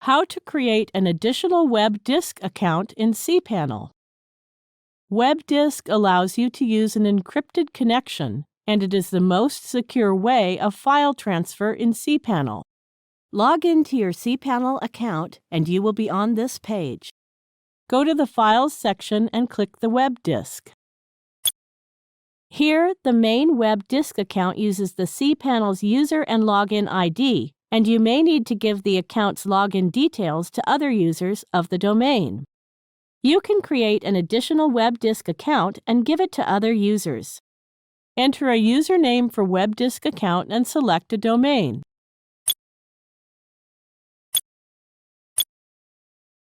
How to create an additional web disk account in cPanel. Web disk allows you to use an encrypted connection, and it is the most secure way of file transfer in cPanel. Log into your cPanel account and you will be on this page. Go to the Files section and click the web disk. Here, the main web disk account uses the cPanel's user and login ID, and you may need to give the account's login details to other users of the domain. You can create an additional web disk account and give it to other users. Enter a username for web disk account and select a domain.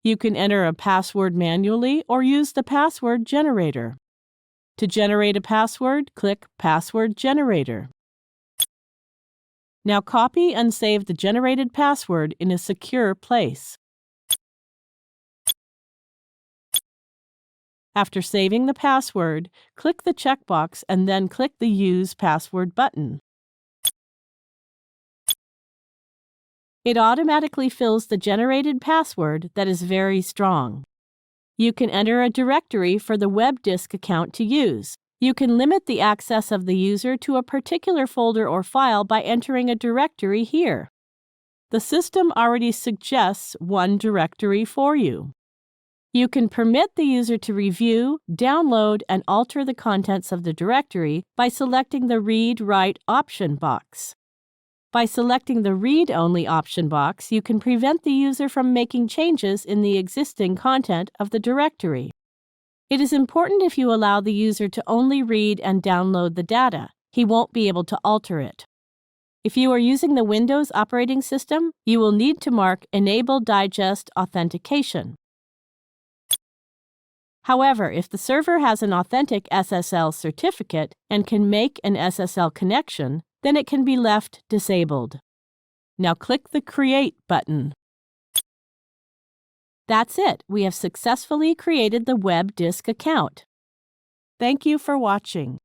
You can enter a password manually or use the password generator. To generate a password, click Password Generator. Now copy and save the generated password in a secure place. After saving the password, click the checkbox and then click the Use Password button. It automatically fills the generated password that is very strong. You can enter a directory for the web disk account to use. You can limit the access of the user to a particular folder or file by entering a directory here. The system already suggests one directory for you. You can permit the user to review, download, and alter the contents of the directory by selecting the Read/Write option box. By selecting the Read-Only option box, you can prevent the user from making changes in the existing content of the directory. It is important if you allow the user to only read and download the data. He won't be able to alter it. If you are using the Windows operating system, you will need to mark Enable Digest Authentication. However, if the server has an authentic SSL certificate and can make an SSL connection, then it can be left disabled. Now click the Create button. That's it. We have successfully created the web disk account. Thank you for watching.